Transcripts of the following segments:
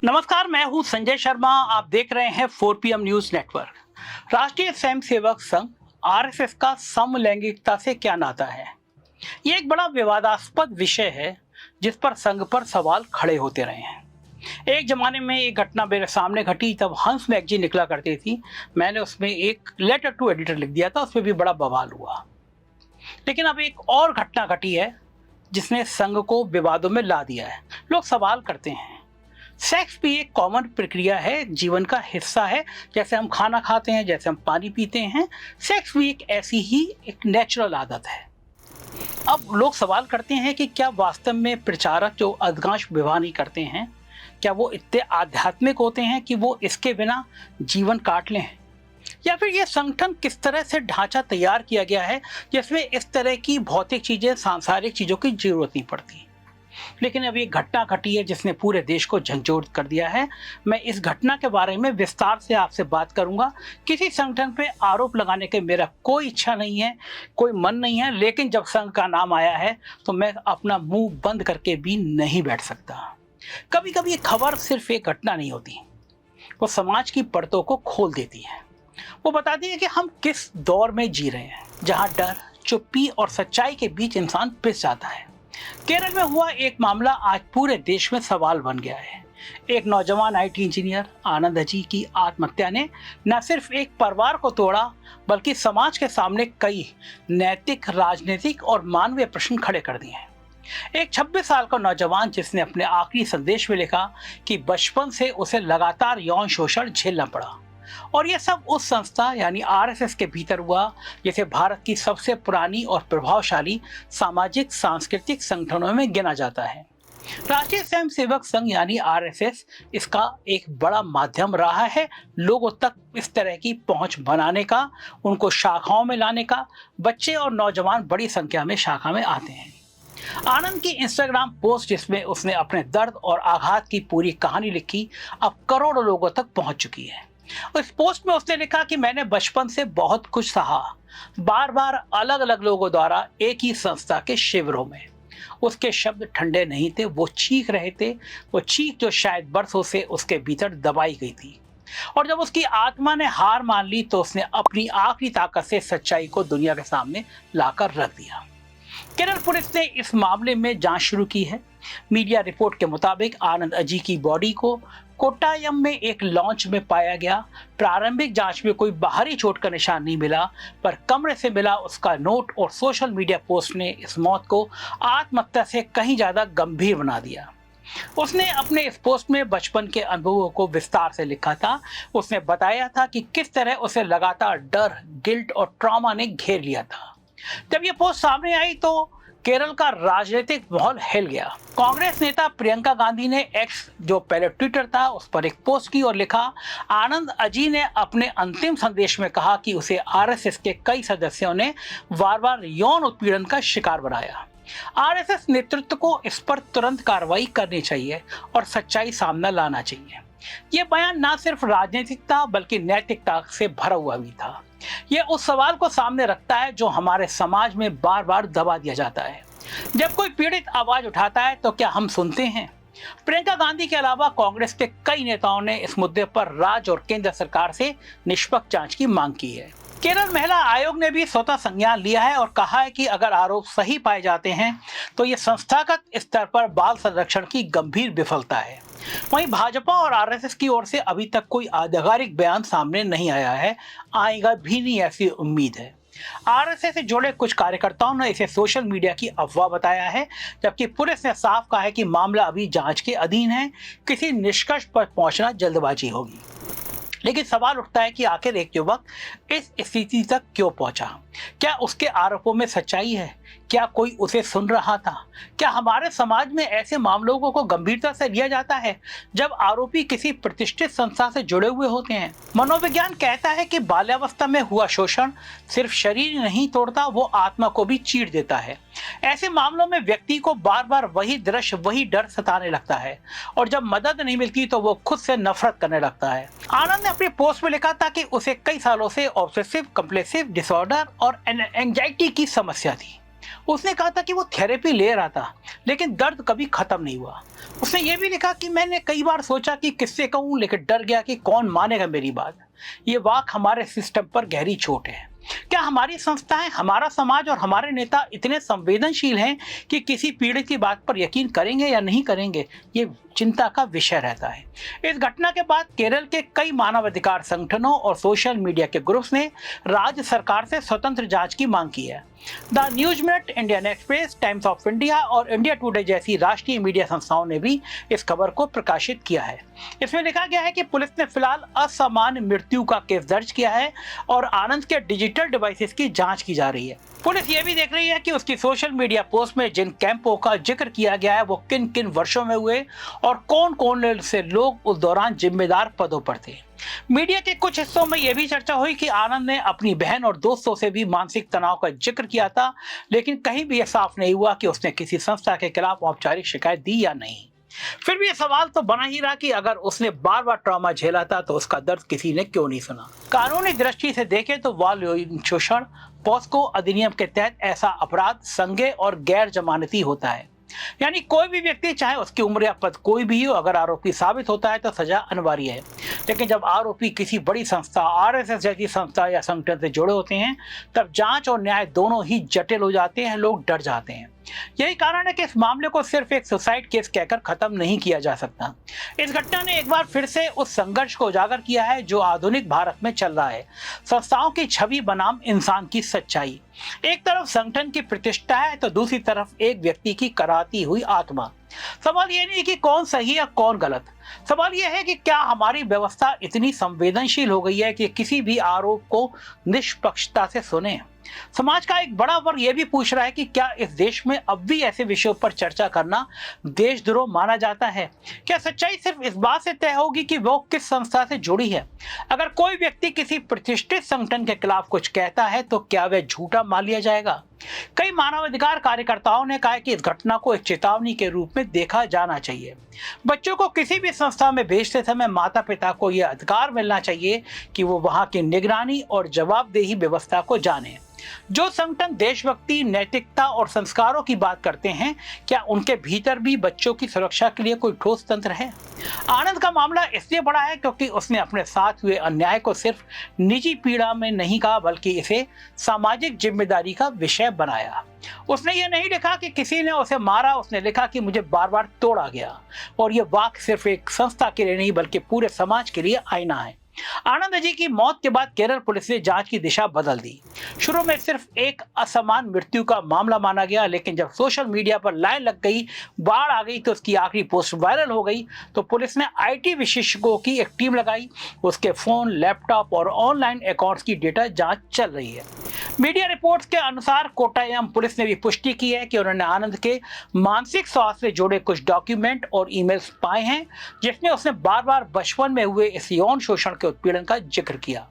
नमस्कार, मैं हूं संजय शर्मा। आप देख रहे हैं 4 PM न्यूज नेटवर्क। राष्ट्रीय स्वयंसेवक संघ आरएसएस का समलैंगिकता से क्या नाता है, ये एक बड़ा विवादास्पद विषय है जिस पर संघ पर सवाल खड़े होते रहे हैं। एक जमाने में एक घटना मेरे सामने घटी, तब हंस मैगजीन निकला करती थी। मैंने उसमें एक लेटर टू एडिटर लिख दिया था, उसमें भी बड़ा बवाल हुआ। लेकिन अब एक और घटना घटी है जिसने संघ को विवादों में ला दिया है। लोग सवाल करते हैं, सेक्स भी एक कॉमन प्रक्रिया है, जीवन का हिस्सा है। जैसे हम खाना खाते हैं, जैसे हम पानी पीते हैं, सेक्स भी एक ऐसी ही एक नेचुरल आदत है। अब लोग सवाल करते हैं कि क्या वास्तव में प्रचारक जो अधिकांश विवाह नहीं करते हैं, क्या वो इतने आध्यात्मिक होते हैं कि वो इसके बिना जीवन काट लें, या फिर ये संगठन किस तरह से ढांचा तैयार किया गया है जिसमें इस तरह की भौतिक चीजें, सांसारिक चीजों की जरूरत नहीं पड़ती। लेकिन अब ये घटना घटी है जिसने पूरे देश को झंझोर कर दिया है। मैं इस घटना के बारे में विस्तार से आपसे बात करूंगा। किसी संगठन पे आरोप लगाने के मेरा कोई इच्छा नहीं है, कोई मन नहीं है, लेकिन जब संघ का नाम आया है तो मैं अपना मुंह बंद करके भी नहीं बैठ सकता। कभी कभी ये खबर सिर्फ एक घटना नहीं होती, वो समाज की परतों को खोल देती है। वो बताती है कि हम किस दौर में जी रहे हैं, जहां डर, चुप्पी और सच्चाई के बीच इंसान पिस जाता है। केरल में हुआ एक मामला आज पूरे देश में सवाल बन गया है। एक नौजवान आईटी इंजीनियर आनंद अजी की आत्महत्या ने न सिर्फ एक परिवार को तोड़ा, बल्कि समाज के सामने कई नैतिक, राजनीतिक और मानवीय प्रश्न खड़े कर दिए हैं। एक 26 साल का नौजवान जिसने अपने आखिरी संदेश में लिखा कि बचपन से उसे लगातार यौन शोषण झेलना पड़ा, और यह सब उस संस्था यानी आरएसएस के भीतर हुआ जिसे भारत की सबसे पुरानी और प्रभावशाली सामाजिक सांस्कृतिक संगठनों में गिना जाता है। राष्ट्रीय स्वयंसेवक संघ यानी आरएसएस इसका एक बड़ा माध्यम रहा है लोगों तक इस तरह की पहुंच बनाने का, उनको शाखाओं में लाने का। बच्चे और नौजवान बड़ी संख्या में शाखा में आते हैं। आनंद की इंस्टाग्राम पोस्ट जिसमें उसने अपने दर्द और आघात की पूरी कहानी लिखी, अब करोड़ों लोगों तक पहुंच चुकी है। उस पोस्ट में उसने लिखा कि मैंने बचपन से बहुत कुछ सहा, बार बार अलग अलग लोगों द्वारा एक ही संस्था के शिविरों में। उसके शब्द ठंडे नहीं थे, वो चीख रहे थे, वो चीख जो शायद बरसों से उसके भीतर दबाई गई थी। और जब उसकी आत्मा ने हार मान ली तो उसने अपनी आखिरी ताकत से सच्चाई को दुनिया के सामने लाकर रख दिया। केरल पुलिस ने इस मामले में जांच शुरू की है। मीडिया रिपोर्ट के मुताबिक आनंद अजी की बॉडी को कोट्टायम में एक लॉन्च में पाया गया। प्रारंभिक जांच में कोई बाहरी चोट का निशान नहीं मिला, पर कमरे से मिला उसका नोट और सोशल मीडिया पोस्ट ने इस मौत को आत्महत्या से कहीं ज्यादा गंभीर बना दिया। उसने अपने इस पोस्ट में बचपन के अनुभवों को विस्तार से लिखा था। उसने बताया था कि किस तरह उसे लगातार डर, गिल्ट और ट्रॉमा ने घेर लिया था। जब ये पोस्ट सामने आई तो केरल का राजनीतिक माहौल हिल गया। कांग्रेस नेता प्रियंका गांधी ने एक्स, जो पहले ट्विटर था, उस पर एक पोस्ट की और लिखा, आनंद अजी ने अपने अंतिम संदेश में कहा कि उसे आरएसएस के कई सदस्यों ने बार बार यौन उत्पीड़न का शिकार बनाया। आरएसएस नेतृत्व को इस पर तुरंत कार्रवाई करनी चाहिए और सच्चाई सामने लाना चाहिए। यह बयान न सिर्फ राजनीतिक था बल्कि नैतिकता से भरा हुआ भी था। यह उस सवाल को सामने रखता है जो हमारे समाज में बार बार दबा दिया जाता है। जब कोई पीड़ित आवाज उठाता है तो क्या हम सुनते हैं? प्रियंका गांधी के अलावा कांग्रेस के कई नेताओं ने इस मुद्दे पर राज्य और केंद्र सरकार से निष्पक्ष जांच की मांग की है। केरल महिला आयोग ने भी स्वतः संज्ञान लिया है और कहा है कि अगर आरोप सही पाए जाते हैं तो ये संस्थागत स्तर पर बाल संरक्षण की गंभीर विफलता है। वहीं भाजपा और आरएसएस की ओर से अभी तक कोई आधिकारिक बयान सामने नहीं आया है, आएगा भी नहीं ऐसी उम्मीद है। आरएसएस से जुड़े कुछ कार्यकर्ताओं ने इसे सोशल मीडिया की अफवाह बताया है, जबकि पुलिस ने साफ कहा है कि मामला अभी जांच के अधीन है, किसी निष्कर्ष पर पहुंचना जल्दबाजी होगी। लेकिन सवाल उठता है कि आखिर एक युवक इस स्थिति तक क्यों पहुंचा? क्या उसके आरोपों में सच्चाई है? क्या कोई उसे सुन रहा था? क्या हमारे समाज में ऐसे मामलों को गंभीरता से लिया जाता है जब आरोपी किसी प्रतिष्ठित संस्था से जुड़े हुए होते हैं? मनोविज्ञान कहता है कि बाल्यावस्था में हुआ शोषण सिर्फ शरीर नहीं तोड़ता, वो आत्मा को भी चीर देता है। ऐसे मामलों में व्यक्ति को बार बार वही दृश्य, वही डर सताने लगता है, और जब मदद नहीं मिलती तो वो खुद से नफरत करने लगता है। आनंद ने अपनी पोस्ट में लिखा था कि उसे कई सालों से ऑब्सेसिव कंपल्सिव डिसऑर्डर और एंजाइटी की समस्या थी। उसने कहा था कि वो थेरेपी ले रहा था, लेकिन दर्द कभी खत्म नहीं हुआ। उसने ये भी लिखा कि मैंने कई बार सोचा कि किससे कहूं, लेकिन डर गया कि कौन मानेगा मेरी बात। ये वाक हमारे सिस्टम पर गहरी चोट है। क्या हमारी संस्थाएं, हमारा समाज और हमारे नेता इतने संवेदनशील हैं कि किसी पीड़ित की बात पर यकीन करेंगे या नहीं करेंगे? ये चिंता का विषय रहता है। इस घटना के बाद केरल के कई मानवाधिकार संगठनों और सोशल मीडिया के ग्रुप्स ने राज्य सरकार से स्वतंत्र जांच की मांग की है। The news minute, Indian express, times of India और इंडिया टुडे जैसी राष्ट्रीय मीडिया संस्थाओं ने भी इस खबर को प्रकाशित किया है। इसमें लिखा गया है कि पुलिस ने फिलहाल असामान्य मृत्यु का केस दर्ज किया है और आनंद के डिजिटल डिवाइसेस की जांच की जा रही है। पुलिस ये भी देख रही है कि उसकी सोशल मीडिया पोस्ट में जिन कैंपों का जिक्र किया गया है वो किन किन वर्षों में हुए और कौन कौन से लोग उस दौरान जिम्मेदार पदों पर थे। मीडिया के कुछ हिस्सों में यह भी चर्चा हुई कि आनंद ने अपनी बहन और दोस्तों से भी मानसिक तनाव का जिक्र किया था, लेकिन कहीं भी यह साफ नहीं हुआ कि उसने किसी संस्था के खिलाफ औपचारिक शिकायत दी या नहीं। फिर भी यह सवाल तो बना ही रहा कि अगर उसने बार बार ट्रॉमा झेला था तो उसका दर्द किसी ने क्यों नहीं सुना। कानूनी दृष्टि से देखें तो बाल यौन शोषण पॉस्को अधिनियम के तहत ऐसा अपराध संज्ञेय और गैर जमानती होता है। यानी कोई भी व्यक्ति, चाहे उसकी उम्र या पद कोई भी हो, अगर आरोपी साबित होता है तो सजा अनिवार्य है। लेकिन जब आरोपी किसी बड़ी संस्था, आरएसएस जैसी संस्था या संगठन से जुड़े होते हैं, तब जांच और न्याय दोनों ही जटिल हो जाते हैं, लोग डर जाते हैं। यही कारण है कि इस मामले को सिर्फ एक सुसाइड केस कहकर खत्म नहीं किया जा सकता। इस घटना ने एक बार फिर से उस संघर्ष को उजागर किया है जो आधुनिक भारत में चल रहा है। संस्थाओं की छवि बनाम इंसान की सच्चाई। एक तरफ संगठन की प्रतिष्ठा है तो दूसरी तरफ एक व्यक्ति की कराती हुई आत्मा। सवाल यह नहीं कि कौन सही या कौन गलत, सवाल यह है कि क्या हमारी व्यवस्था इतनी संवेदनशील हो गई है कि किसी भी आरोप को निष्पक्षता से सुने। समाज का एक बड़ा वर्ग यह भी पूछ रहा है कि क्या इस देश में अब भी ऐसे विषयों पर चर्चा करना देशद्रोह माना जाता है? क्या सच्चाई सिर्फ इस बात से तय होगी कि वो किस संस्था से जुड़ी है? अगर कोई व्यक्ति किसी प्रतिष्ठित संगठन के खिलाफ कुछ कहता है तो क्या वह झूठा मान लिया जाएगा? कई मानवाधिकार कार्यकर्ताओं ने कहा कि इस घटना को एक चेतावनी के रूप में देखा जाना चाहिए। बच्चों को किसी भी संस्था में भेजते समय माता पिता को यह अधिकार मिलना चाहिए कि वो वहां की निगरानी और जवाबदेही व्यवस्था को जाने। जो संगठन देशभक्ति, नैतिकता और संस्कारों की बात करते हैं, क्या उनके भीतर भी बच्चों की सुरक्षा के लिए कोई ठोस तंत्र है? आनंद का मामला इसलिए बड़ा है क्योंकि उसने अपने साथ हुए अन्याय को सिर्फ निजी पीड़ा में नहीं कहा, बल्कि इसे सामाजिक जिम्मेदारी का विषय बनाया। उसने ये नहीं लिखा कि किसी ने उसे मारा, उसने लिखा कि मुझे बार बार तोड़ा गया। और यह वाक्य सिर्फ एक संस्था के लिए नहीं बल्कि पूरे समाज के लिए आईना है। आनंद जी की मौत के बाद केरल पुलिस ने जांच की दिशा बदल दी। शुरू में सिर्फ एक असमान मृत्यु का मामला माना गया, लेकिन जब सोशल मीडिया पर लाइन लग गई, बाढ़ आ गई तो उसकी आखिरी पोस्ट वायरल हो गई, तो पुलिस ने आईटी विशेषज्ञों की एक टीम लगाई। उसके फोन, लैपटॉप और ऑनलाइन अकाउंट्स की डेटा जांच चल रही है। मीडिया रिपोर्ट्स के अनुसार कोट्टायम पुलिस ने भी पुष्टि की है कि उन्होंने आनंद के मानसिक स्वास्थ्य से जुड़े कुछ डॉक्यूमेंट और ईमेल्स पाए हैं, जिसमें उसने बार बार बचपन में हुए इस यौन शोषण के उत्पीड़न का जिक्र किया।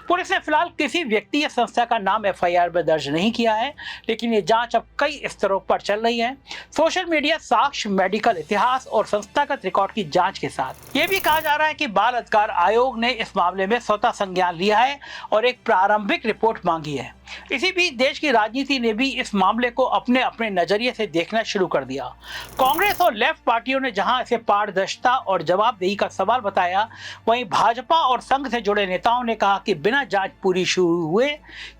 पुलिस ने फिलहाल किसी व्यक्ति या संस्था का नाम एफआईआर में दर्ज नहीं किया है, लेकिन ये जांच अब कई स्तरों पर चल रही है। सोशल मीडिया, साक्ष्य, मेडिकल इतिहास और संस्थागत रिकॉर्ड की जांच के साथ ये भी कहा जा रहा है कि बाल अधिकार आयोग ने इस मामले में स्वतः संज्ञान लिया है और एक प्रारंभिक रिपोर्ट मांगी है। इसी बीच देश की राजनीति ने भी इस मामले को अपने अपने नजरिए से देखना शुरू कर दिया। कांग्रेस और लेफ्ट पार्टियों ने जहां इसे पारदर्शिता और जवाबदेही का सवाल बताया, वहीं भाजपा और संघ से जुड़े नेताओं ने कहा कि बिना जांच पूरी शुरू हुए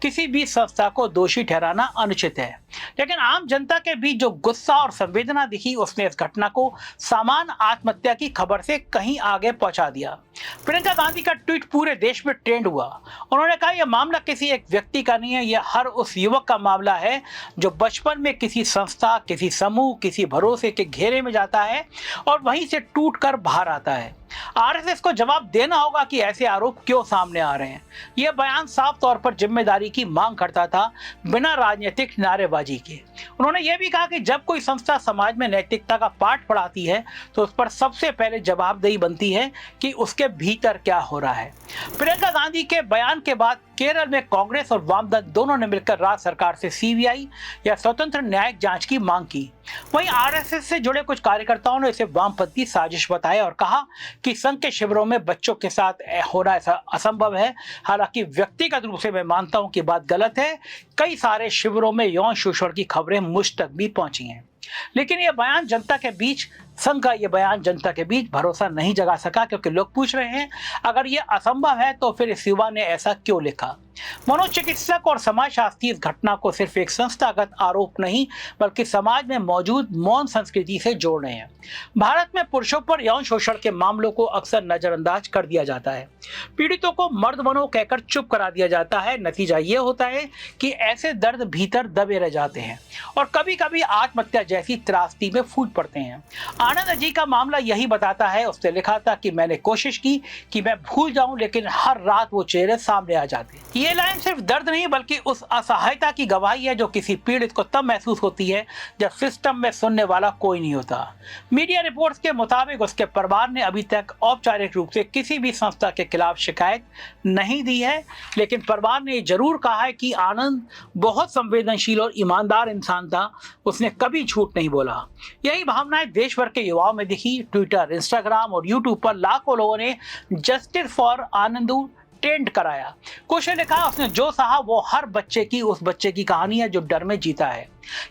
किसी भी संस्था को दोषी ठहराना अनुचित है। लेकिन आम जनता के बीच जो गुस्सा और संवेदना दिखी, उसने इस घटना को सामान्य आत्महत्या की खबर से कहीं आगे पहुंचा दिया। प्रियंका गांधी का ट्वीट पूरे देश में ट्रेंड हुआ। उन्होंने कहा, यह मामला किसी एक व्यक्ति का नहीं है, यह हर उस युवक का मामला है जो बचपन में किसी संस्था, किसी समूह, किसी भरोसे के घेरे में जाता है और वहीं से टूटकर बाहर आता है। आरएसएस को जवाब देना होगा कि ऐसे आरोप क्यों सामने आ रहे हैं। यह बयान साफ तौर पर जिम्मेदारी की मांग करता था, बिना राजनीतिक नारेबाजी के। उन्होंने यह भी कहा कि जब कोई संस्था समाज में नैतिकता का पाठ पढ़ाती है तो उस पर सबसे पहले जवाबदेही बनती है कि उसके भीतर क्या हो रहा है। प्रियंका गांधी के बयान के बाद केरल में कांग्रेस और वामदल दोनों ने मिलकर राज्य सरकार से सीबीआई या स्वतंत्र न्यायिक जांच की मांग की। वहीं आरएसएस से जुड़े कुछ कार्यकर्ताओं ने इसे वामपंथी साजिश बताया और कहा कि संघ के शिविरों में बच्चों के साथ होना ऐसा असंभव है। हालांकि व्यक्तिगत रूप से मैं मानता हूं कि बात गलत है। कई सारे शिविरों में यौन शोषण की खबरें मुझ तक भी पहुंची हैं, लेकिन संघ का यह बयान जनता के बीच भरोसा नहीं जगा सका, क्योंकि लोग पूछ रहे हैं अगर यह असंभव है तो फिर इस युवा ने ऐसा क्यों लिखा। मनोचिकित्सक और समाजशास्त्री इस घटना को सिर्फ एक संस्थागत आरोप नहीं बल्कि समाज में मौजूद मौन संस्कृति से जोड़ रहे हैं। भारत में पुरुषों पर यौन शोषण के मामलों को अक्सर नजरअंदाज कर दिया जाता है, पीड़ितों को मर्द बनो कहकर चुप करा दिया जाता है। नतीजा ये होता है कि ऐसे दर्द भीतर दबे रह जाते हैं और कभी कभी आत्महत्या जैसी त्रासदी में फूट पड़ते हैं। आनंद जी का मामला यही बताता है। उसने लिखा था कि मैंने कोशिश की कि मैं भूल जाऊं, लेकिन हर रात वो चेहरे सामने आ जाते। ये लाइन सिर्फ दर्द नहीं बल्कि उस असहायता की गवाही है जो किसी पीड़ित को तब महसूस होती है जब सिस्टम में सुनने वाला कोई नहीं होता। मीडिया रिपोर्ट्स के मुताबिक उसके परिवार ने अभी तक औपचारिक रूप से किसी भी संस्था के खिलाफ शिकायत नहीं दी है, लेकिन परिवार ने जरूर कहा है कि आनंद बहुत संवेदनशील और ईमानदार इंसान था। उसने कभी झूठ नहीं बोला। यही भावनाएं देश भर के युवाओं में दिखी। ट्विटर, इंस्टाग्राम और यूट्यूब पर लाखों लोगों ने जस्टिस फॉर आनंदू ट्रेंड कराया। कुछ ने लिखा उसने जो सहा वो हर बच्चे की उस बच्चे की कहानी है जो डर में जीता है।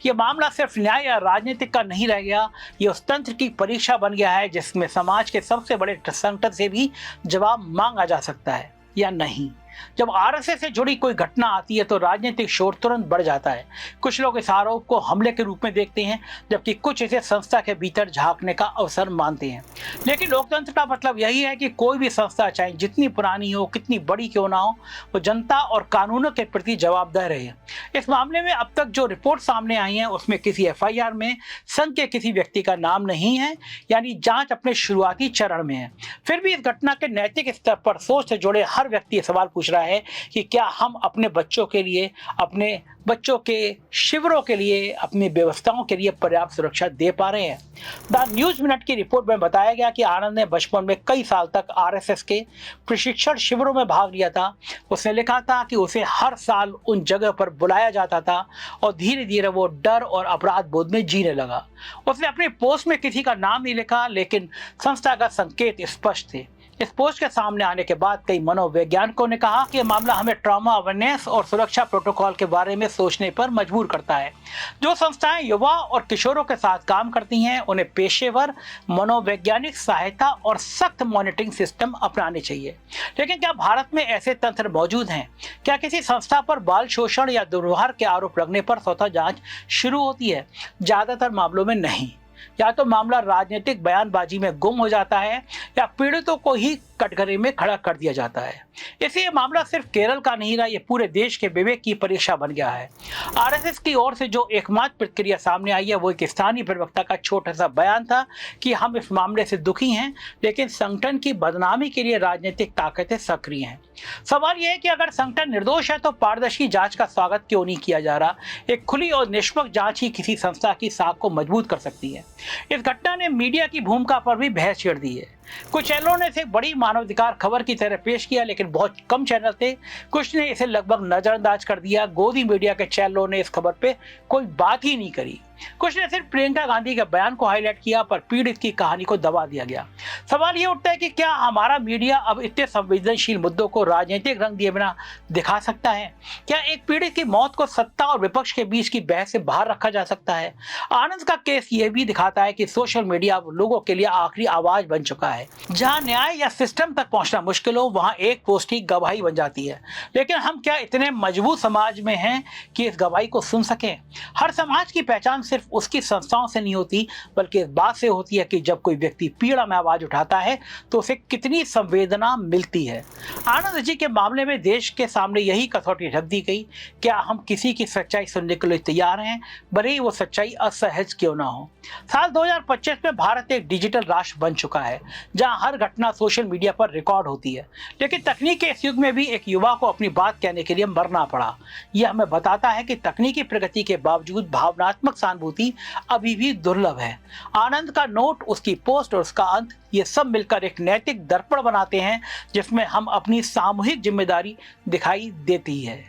यह मामला सिर्फ न्याय या राजनीतिक का नहीं रह गया, ये उस तंत्र की परीक्षा बन गया है जिसमें समाज के सबसे बड़े संकट से भी जवाब मांगा जा सकता है या नहीं। जब आरएसएस से जुड़ी कोई घटना आती है तो राजनीतिक शोर तुरंत बढ़ जाता है। कुछ लोग इस आरोप को हमले के रूप में देखते हैं, जबकि कुछ इसे संस्था के भीतर झांकने का अवसर मानते हैं। लेकिन लोकतंत्र का मतलब यही है कि कोई भी संस्था चाहे जितनी पुरानी हो, कितनी बड़ी क्यों ना हो, वो जनता और कानूनों के प्रति जवाबदेह रहे। इस मामले में अब तक जो रिपोर्ट सामने आई है उसमें किसी एफआईआर में संघ के किसी व्यक्ति का नाम नहीं है, यानी जांच अपने शुरुआती चरण में है। फिर भी इस घटना के नैतिक स्तर पर सोच से जुड़े हर व्यक्ति सवाल पूछ रहा है कि क्या हम अपने बच्चों के लिए, अपने बच्चों के शिविरों के लिए, अपनी व्यवस्थाओं के लिए पर्याप्त सुरक्षा दे पा रहे हैं। द न्यूज मिनट की रिपोर्ट में बताया गया कि आनंद ने बचपन में कई साल तक आरएसएस के प्रशिक्षण शिविरों में भाग लिया था। उसने लिखा था कि उसे हर साल उन जगह पर बुलाया जाता था और धीरे धीरे वो डर और अपराध बोध में जीने लगा। उसने अपनी पोस्ट में किसी का नाम नहीं लिखा, लेकिन संस्थागत संकेत स्पष्ट थे। इस पोस्ट के सामने आने के बाद कई मनोवैज्ञानिकों ने कहा कि यह मामला हमें ट्रॉमा अवेयरनेस और सुरक्षा प्रोटोकॉल के बारे में सोचने पर मजबूर करता है। जो संस्थाएं युवा और किशोरों के साथ काम करती हैं उन्हें पेशेवर मनोवैज्ञानिक सहायता और सख्त मॉनिटरिंग सिस्टम अपनाने चाहिए। लेकिन क्या भारत में ऐसे तंत्र मौजूद हैं? क्या किसी संस्था पर बाल शोषण या दुर्व्यवहार के आरोप लगने पर स्वतः जांच शुरू होती है? ज्यादातर मामलों में नहीं। या तो मामला राजनीतिक बयानबाजी में गुम हो जाता है या पीड़ितों को ही कटघरे में खड़ा कर दिया जाता है। इसलिए मामला सिर्फ केरल का नहीं रहा, ये पूरे देश के विवेक की परीक्षा बन गया है। आरएसएस की ओर से जो एकमात्र प्रतिक्रिया सामने आई है वो एक स्थानीय प्रवक्ता का छोटा सा बयान था कि हम इस मामले से दुखी हैं, लेकिन संगठन की बदनामी के लिए राजनीतिक ताकतें सक्रिय हैं। सवाल यह है कि अगर संगठन निर्दोष है तो पारदर्शी जांच का स्वागत क्यों नहीं किया जा रहा? एक खुली और निष्पक्ष जांच ही किसी संस्था की साख को मजबूत कर सकती है। इस घटना ने मीडिया की भूमिका पर भी बहस छेड़ दी है। कुछ चैनलों ने इसे बड़ी मानवाधिकार खबर की तरह पेश किया, लेकिन बहुत कम चैनल थे। कुछ ने इसे लगभग नजरअंदाज कर दिया। गोदी मीडिया के चैनलों ने इस खबर पे कोई बात ही नहीं करी। कुछ ने सिर्फ प्रियंका गांधी के बयान को हाईलाइट किया, पर पीड़ित की कहानी को दबा दिया गया। सवाल ये उठता है कि क्या हमारा मीडिया अब इतने संवेदनशील मुद्दों को राजनीतिक रंग दिए बिना दिखा सकता है? क्या एक पीड़ित की मौत को सत्ता और विपक्ष के बीच की बहस से बाहर रखा जा सकता है? आनंद का केस ये भी दिखाता है कि सोशल मीडिया अब लोगों के लिए आखिरी आवाज बन चुका है। जहां न्याय या सिस्टम तक पहुंचना मुश्किल हो, वहां एक पोस्ट ही गवाही बन जाती है। लेकिन हम क्या इतने मजबूत समाज में हैं कि इस गवाही को सुन सकें? हर समाज की पहचान सिर्फ उसकी संस्थाओं से नहीं होती, बल्कि इस बात से होती है कि जब कोई व्यक्ति पीड़ा में आवाज उठाता है तो उसे कितनी संवेदना मिलती है। आनंद जी के मामले में देश के सामने यही कसौटी रख दी गई। क्या हम किसी की सच्चाई सुनने के लिए तैयार हैं, भले ही वो सच्चाई असहज क्यों ना हो? साल 2025 में भारत एक डिजिटल राष्ट्र बन चुका है, जहां हर घटना सोशल मीडिया पर रिकॉर्ड होती है। लेकिन तकनीक के इस युग में भी एक युवा को अपनी बात कहने के लिए मरना पड़ा। यह हमें बताता है कि तकनीकी प्रगति के बावजूद भावनात्मक सहानुभूति अभी भी दुर्लभ है। आनंद का नोट, उसकी पोस्ट और उसका अंत, ये सब मिलकर एक नैतिक दर्पण बनाते हैं जिसमें हम अपनी सामूहिक जिम्मेदारी दिखाई देती है।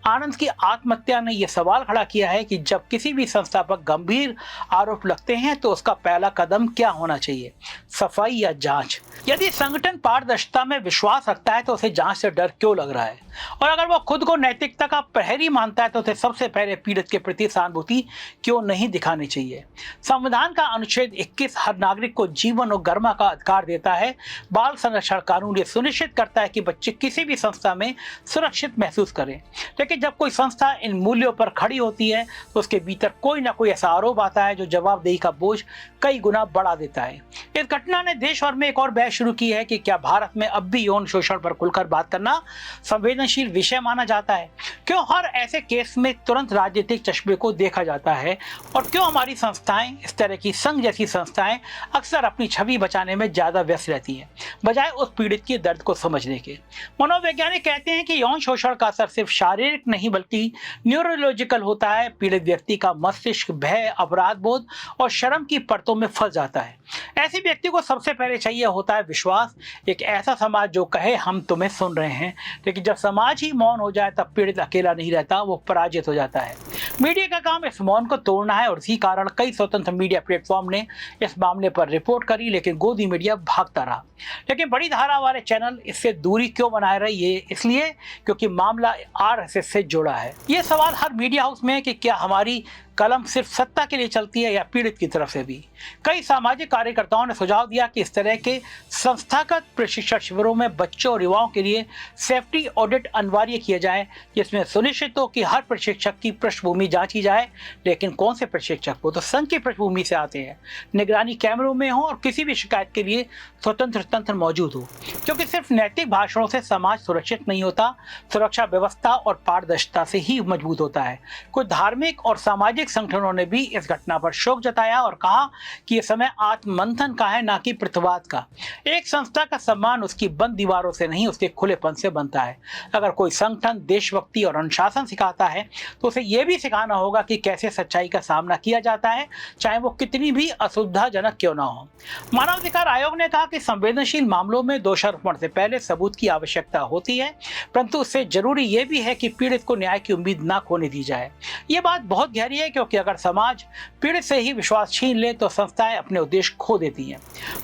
आनंद की आत्महत्या ने यह सवाल खड़ा किया है कि जब किसी भी संस्था पर गंभीर आरोप लगते हैं तो उसका पहला कदम क्या होना चाहिए, सफाई या जांच। यदि संगठन पारदर्शिता में विश्वास रखता है तो उसे जांच से डर क्यों लग रहा है, और अगर वो खुद को नैतिकता का प्रहरी मानता है तो उसे सबसे पहले पीड़ित के प्रति सहानुभूति क्यों नहीं दिखानी चाहिए। संविधान का अनुच्छेद 21 हर नागरिक को जीवन और गरिमा का अधिकार देता है। बाल संरक्षण कानून ये सुनिश्चित करता है कि बच्चे किसी भी संस्था में सुरक्षित महसूस करें। लेकिन जब कोई संस्था इन मूल्यों पर खड़ी होती है तो उसके भीतर कोई ना कोई ऐसा आरोप आता है जो जवाबदेही का बोझ कई गुना बढ़ा देता है। इस घटना ने देश भर में एक और बहस शुरू की है कि क्या भारत में अब भी यौन शोषण पर खुलकर बात करना संवेदनशील विषय माना जाता है। क्यों हर ऐसे केस में तुरंत राजनीतिक चश्मे को देखा जाता है, और क्यों हमारी संस्थाएं, इस तरह की संघ जैसी संस्थाएं, अक्सर अपनी छवि बचाने में ज्यादा व्यस्त रहती हैं बजाय उस पीड़ित के दर्द को समझने के। मनोवैज्ञानिक कहते हैं कि यौन शोषण का असर सिर्फ शारीरिक नहीं बल्कि न्यूरोलॉजिकल होता है। पीड़ित व्यक्ति का मस्तिष्क भय, अपराध बोध और शर्म की परतों में फंस जाता है। ऐसे व्यक्ति को सबसे पहले चाहिए होता है विश्वास, एक ऐसा समाज जो कहे हम तुम्हें सुन रहे हैं। लेकिन जब समाज ही मौन हो जाए तब पीड़ित अकेला नहीं रहता, वो पराजित हो जाता है। मीडिया का काम इस मौन को तोड़ना है और इसी कारण कई स्वतंत्र मीडिया प्लेटफॉर्म ने इस मामले पर रिपोर्ट करी, लेकिन गोदी मीडिया भागता रहा। लेकिन बड़ी धारा वाले चैनल इससे दूरी क्यों बनाए रहे, ये इसलिए क्योंकि मामला आरएसएस से जुड़ा है। ये सवाल हर मीडिया हाउस में है कि क्या हमारी कलम सिर्फ सत्ता के लिए चलती है या पीड़ित की तरफ से भी। कई सामाजिक कार्यकर्ताओं ने सुझाव दिया कि इस तरह के संस्थागत प्रशिक्षण शिविरों में बच्चों और युवाओं के लिए सेफ्टी ऑडिट अनिवार्य किया जाए, जिसमें सुनिश्चित हो कि हर प्रशिक्षक की पृष्ठभूमि जांची जाए। लेकिन कौन से प्रशिक्षक, वो तो संघ की पृष्ठभूमि से आते हैं, निगरानी कैमरों में हो और किसी भी शिकायत के लिए स्वतंत्र तंत्र मौजूद हो। क्योंकि सिर्फ नैतिक भाषणों से समाज सुरक्षित नहीं होता, सुरक्षा व्यवस्था और पारदर्शिता से ही मजबूत होता है। कुछ धार्मिक और सामाजिक संगठनों ने भी इस घटना पर शोक जताया और कहा कि यह समय आत्ममंथन का है, ना कि प्रतिवाद का। एक संस्था का सम्मान उसकी बंद दीवारों से नहीं, उसके खुलेपन से बनता है। अगर कोई संगठन देशभक्ति और अनुशासन सिखाता है तो उसे यह भी सिखाना होगा कि कैसे सच्चाई का सामना किया जाता है, चाहे वो कितनी भी असुविधाजनक क्यों ना हो। मानवाधिकार आयोग ने कहा कि संवेदनशील मामलों में दोषारोपण से पहले सबूत की आवश्यकता होती है, परंतु उससे जरूरी यह भी है कि पीड़ित को न्याय की उम्मीद ना खोने दी जाए। यह बात बहुत गहरी है, क्योंकि अगर समाज पीड़ित से ही विश्वास छीन ले तो संस्थाएं अपने उद्देश्य खो देती हैं।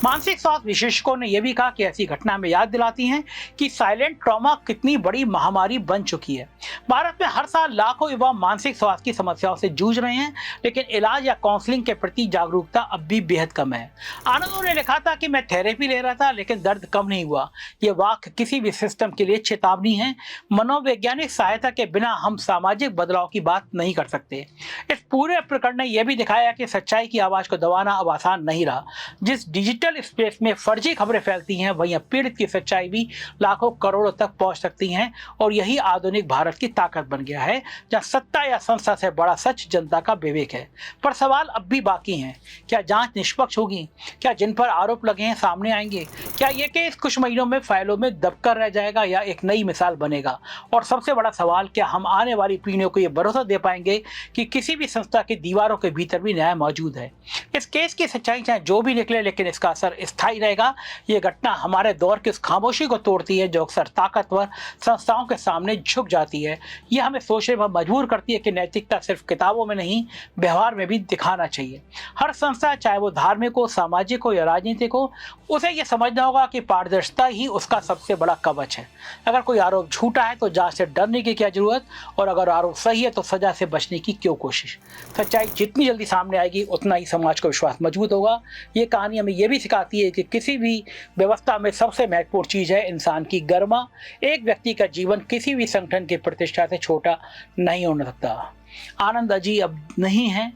मानसिक स्वास्थ्य विशेषज्ञों ने यह भी कहा कि ऐसी घटना में याद दिलाती हैं कि साइलेंट ट्रॉमा कितनी बड़ी महामारी बन चुकी है। भारत में हर साल लाखों युवा मानसिक स्वास्थ्य की समस्याओं से जूझ रहे हैं, लेकिन इलाज या काउंसलिंग के प्रति जागरूकता अब भी बेहद कम है। आनंद ने लिखा था कि मैं थेरेपी ले रहा था लेकिन दर्द कम नहीं हुआ। यह वाक्य किसी भी सिस्टम के लिए चेतावनी है। मनोवैज्ञानिक सहायता के बिना हम सामाजिक बदलाव की बात नहीं कर सकते। इस पूरे प्रकरण ने यह भी दिखाया कि सच्चाई की आवाज को दबाना अब आसान नहीं रहा। जिस डिजिटल स्पेस में फर्जी खबरें फैलती हैं, वहीं पीड़ित की सच्चाई भी लाखों करोड़ों तक पहुंच सकती हैं, और यही आधुनिक भारत की ताकत बन गया है, जहां सत्ता या संस्था से बड़ा सच जनता का विवेक है। पर सवाल अब भी बाकी हैं। क्या जांच निष्पक्ष होगी? क्या जिन पर आरोप लगे हैं सामने आएंगे? क्या ये केस कुछ महीनों में फाइलों में दबकर रह जाएगा या एक नई मिसाल बनेगा? और सबसे बड़ा सवाल, क्या हम आने वाली पीढ़ियों को यह भरोसा दे पाएंगे कि किसी भी संस्था की दीवारों के भीतर भी न्याय मौजूद है? इस केस की सच्चाई चाहे जो भी निकले, लेकिन इसका असर स्थायी रहेगा। ये घटना हमारे दौर की उस खामोशी को तोड़ती है जो अक्सर ताकतवर संस्थाओं के सामने झुक जाती है। यह हमें सोचने पर मजबूर करती है कि नैतिकता सिर्फ किताबों में नहीं, व्यवहार में भी दिखाना चाहिए। हर संस्था, चाहे वो धार्मिक हो, सामाजिक हो या राजनीतिक हो, उसे यह समझना होगा कि पारदर्शिता ही उसका सबसे बड़ा कवच है। अगर कोई आरोप झूठा है तो जांच से डरने की क्या जरूरत, और अगर आरोप सही है तो सजा से बचने की क्यों कोशिश। सच्चाई जितनी जल्दी सामने आएगी उतना ही समाज का विश्वास मजबूत होगा। ये कहानी हमें यह भी सिखाती है कि किसी भी व्यवस्था में सबसे महत्वपूर्ण चीज है इंसान की गरिमा। एक व्यक्ति का जीवन किसी भी संगठन की प्रतिष्ठा से छोटा नहीं हो सकता। आनंद अजी अब नहीं है,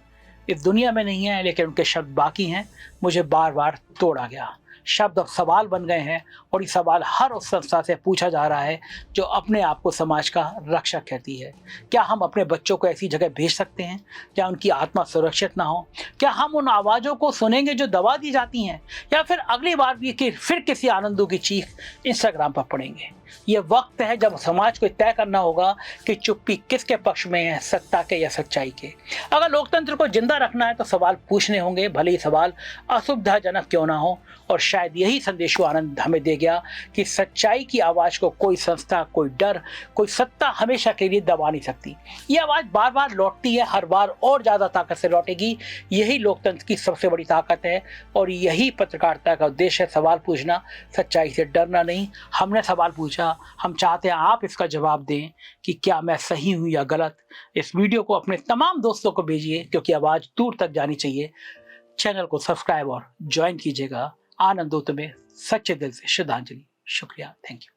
इस दुनिया में नहीं है, लेकिन उनके शब्द बाकी हैं। मुझे बार बार तोड़ा गया। शब्द अब सवाल बन गए हैं, और ये सवाल हर उस संस्था से पूछा जा रहा है जो अपने आप को समाज का रक्षक कहती है। क्या हम अपने बच्चों को ऐसी जगह भेज सकते हैं क्या उनकी आत्मा सुरक्षित ना हो? क्या हम उन आवाज़ों को सुनेंगे जो दबा दी जाती हैं, या फिर अगली बार भी कि फिर किसी आनंदों की चीख इंस्टाग्राम पर पढ़ेंगे? ये वक्त है जब समाज को तय करना होगा कि चुप्पी किसके पक्ष में है, सत्ता के या सच्चाई के। अगर लोकतंत्र को जिंदा रखना है तो सवाल पूछने होंगे, भले ही सवाल असुविधाजनक क्यों ना हो, और शायद यही संदेश आनंद हमें दे गया कि सच्चाई की आवाज को कोई संस्था, कोई डर, कोई सत्ता हमेशा के लिए दबा नहीं सकती। ये आवाज बार बार लौटती है, हर बार और ज्यादा ताकत से लौटेगी। यही लोकतंत्र की सबसे बड़ी ताकत है और यही पत्रकारिता का उद्देश्य है, सवाल पूछना, सच्चाई से डरना नहीं। हमने सवाल पूछा, हम चाहते हैं आप इसका जवाब दें कि क्या मैं सही हूं या गलत। इस वीडियो को अपने तमाम दोस्तों को भेजिए क्योंकि आवाज दूर तक जानी चाहिए। चैनल को सब्सक्राइब और ज्वाइन कीजिएगा। आनंद दो तुम्हें सच्चे दिल से श्रद्धांजलि। शुक्रिया, थैंक यू।